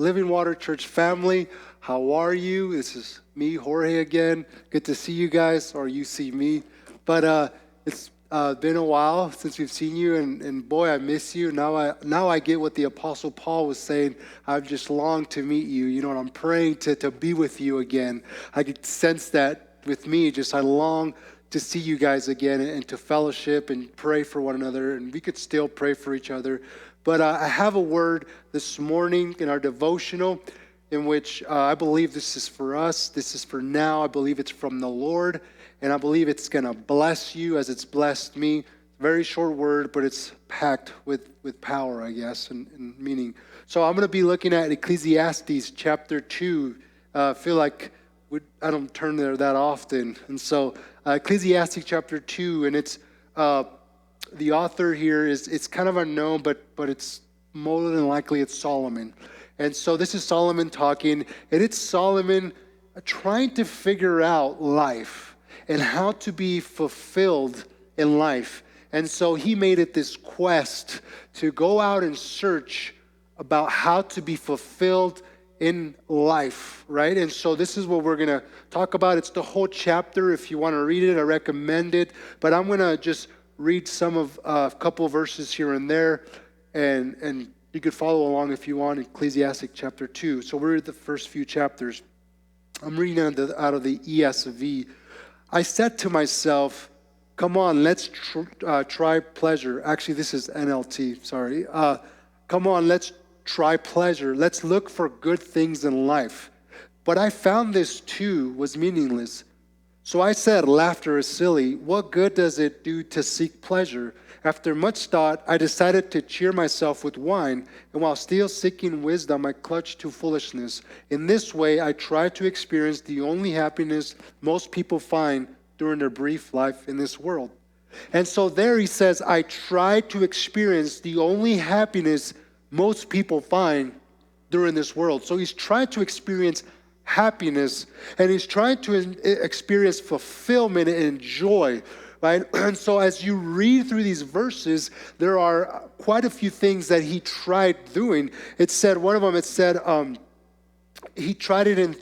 Living Water Church family, how are you? This is me, Jorge, again. Good to see you guys, or you see me. But it's been a while since we've seen you, and boy, I miss you. Now I get what the Apostle Paul was saying. I've just longed to meet you. You know, and I'm praying to be with you again. I could sense that with me. Just I long to see you guys again and to fellowship and pray for one another, and we could still pray for each other. But I have a word this morning in our devotional in which I believe this is for us. This is for now. I believe it's from the Lord, and I believe it's going to bless you as it's blessed me. Very short word, but it's packed with power, I guess, and meaning. So I'm going to be looking at Ecclesiastes chapter 2. I feel like I don't turn there that often. And so Ecclesiastes chapter 2, and it's the author here it's kind of unknown, but it's more than likely it's Solomon. And so this is Solomon talking, and it's Solomon trying to figure out life and how to be fulfilled in life. And so he made it this quest to go out and search about how to be fulfilled in life, right? And so this is what we're going to talk about. It's the whole chapter. If you want to read it, I recommend it. But I'm going to just read some of a couple of verses here and there, and you could follow along if you want. Ecclesiastes chapter 2. So we're at the first few chapters. I'm reading out of the ESV. I said to myself, come on, let's try pleasure. Actually, this is NLT, sorry. Come on, let's try pleasure. Let's look for good things in life. But I found this too was meaningless. So I said, laughter is silly. What good does it do to seek pleasure? After much thought, I decided to cheer myself with wine, and while still seeking wisdom, I clutched to foolishness. In this way, I tried to experience the only happiness most people find during their brief life in this world. And so there he says, I tried to experience the only happiness most people find during this world. So he's trying to experience happiness, and he's trying to experience fulfillment and joy, right? And so as you read through these verses, there are quite a few things that he tried doing. It said, one of them, he tried it in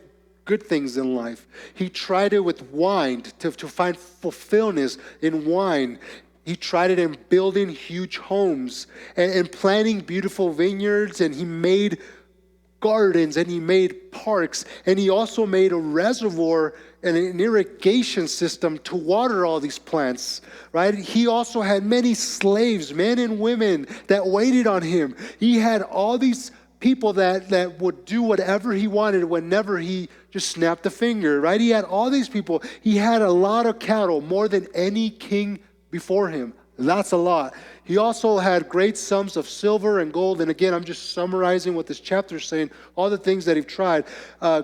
good things in life. He tried it with wine to find fulfillment in wine. He tried it in building huge homes and planting beautiful vineyards, and he made gardens, and he made parks, and he also made a reservoir and an irrigation system to water all these plants, right? He also had many slaves, men and women, that waited on him. He had all these people that would do whatever he wanted whenever he just snapped a finger, right? He had all these people. He had a lot of cattle, more than any king before him. That's a lot. He also had great sums of silver and gold. And again, I'm just summarizing what this chapter is saying, all the things that he tried.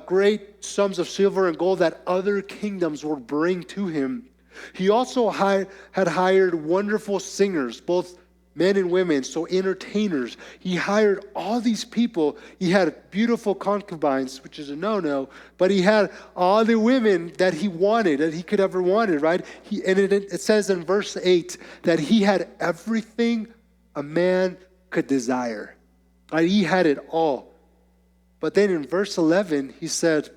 Great sums of silver and gold that other kingdoms would bring to him. He also had hired wonderful singers, both men and women, so entertainers. He hired all these people. He had beautiful concubines, which is a no-no, but he had all the women that he wanted, that he could ever wanted, right? It says in verse 8 that he had everything a man could desire. Right? He had it all. But then in verse 11, he said,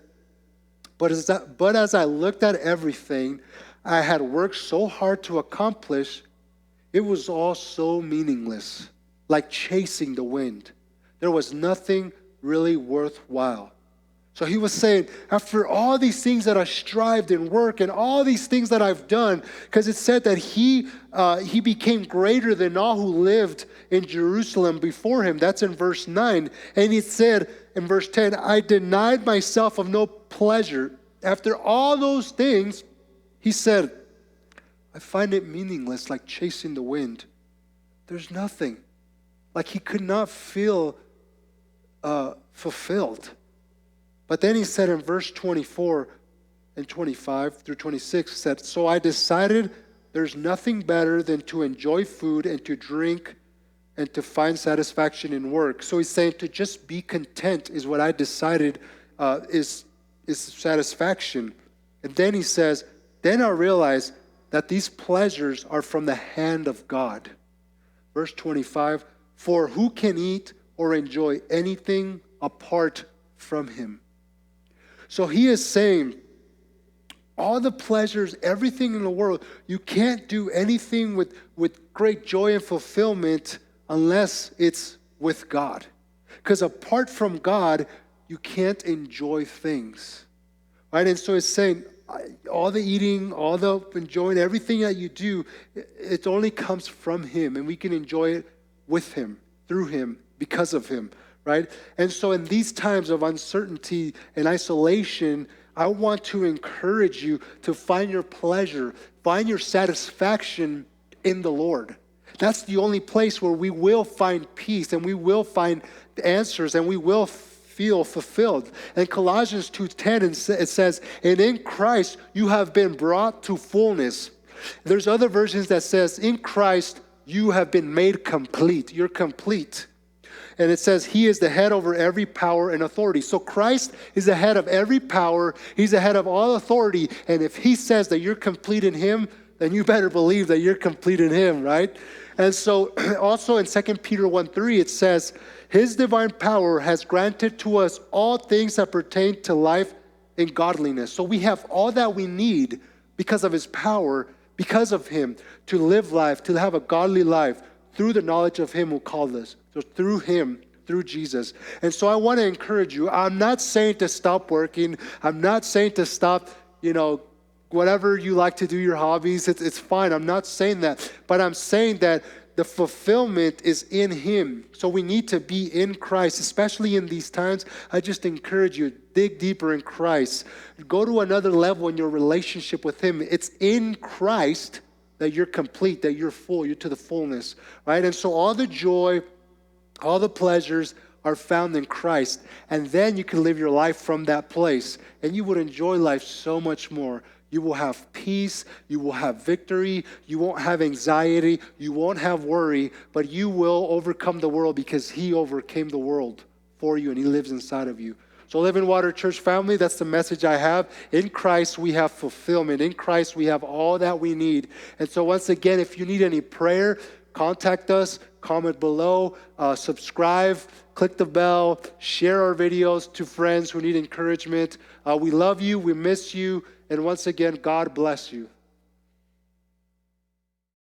but as I looked at everything I had worked so hard to accomplish, it was all so meaningless, like chasing the wind. There was nothing really worthwhile. So he was saying, after all these things that I strived and worked and all these things that I've done, because it said that he became greater than all who lived in Jerusalem before him. That's in verse 9. And he said in verse 10, I denied myself of no pleasure. After all those things, he said, I find it meaningless, like chasing the wind. There's nothing. Like he could not feel fulfilled. But then he said in verse 24 and 25 through 26, he said, so I decided there's nothing better than to enjoy food and to drink and to find satisfaction in work. So he's saying to just be content is what I decided is satisfaction. And then he says, then I realized that these pleasures are from the hand of God. Verse 25, for who can eat or enjoy anything apart from him. So he is saying, all the pleasures, everything in the world, you can't do anything with great joy and fulfillment unless it's with God. Because apart from God, you can't enjoy things. Right? And so it's saying, all the eating, all the enjoying, everything that you do, it only comes from him. And we can enjoy it with him, through him, because of him. Right? And so in these times of uncertainty and isolation, I want to encourage you to find your pleasure, find your satisfaction in the Lord. That's the only place where we will find peace and we will find answers and we will feel fulfilled. And Colossians 2:10, it says, and in Christ you have been brought to fullness. There's other versions that says, in Christ you have been made complete. You're complete. And it says he is the head over every power and authority. So Christ is the head of every power. He's the head of all authority. And if he says that you're complete in him, then you better believe that you're complete in him, right? And so also in 2 Peter 1:3, it says, his divine power has granted to us all things that pertain to life and godliness. So we have all that we need because of his power, because of him, to live life, to have a godly life through the knowledge of him who called us. So through him, through Jesus. And so I want to encourage you. I'm not saying to stop working. I'm not saying to stop, whatever you like to do, your hobbies. It's fine. I'm not saying that. But I'm saying that the fulfillment is in him. So we need to be in Christ, especially in these times. I just encourage you, dig deeper in Christ. Go to another level in your relationship with him. It's in Christ that you're complete, that you're full, you're to the fullness, right? And so all the joy, all the pleasures are found in Christ. And then you can live your life from that place. And you would enjoy life so much more. You will have peace. You will have victory. You won't have anxiety. You won't have worry. But you will overcome the world because he overcame the world for you and he lives inside of you. So Living Water Church family, that's the message I have. In Christ, we have fulfillment. In Christ, we have all that we need. And so once again, if you need any prayer, contact us, comment below, subscribe, click the bell, share our videos to friends who need encouragement. We love you, we miss you, and once again, God bless you.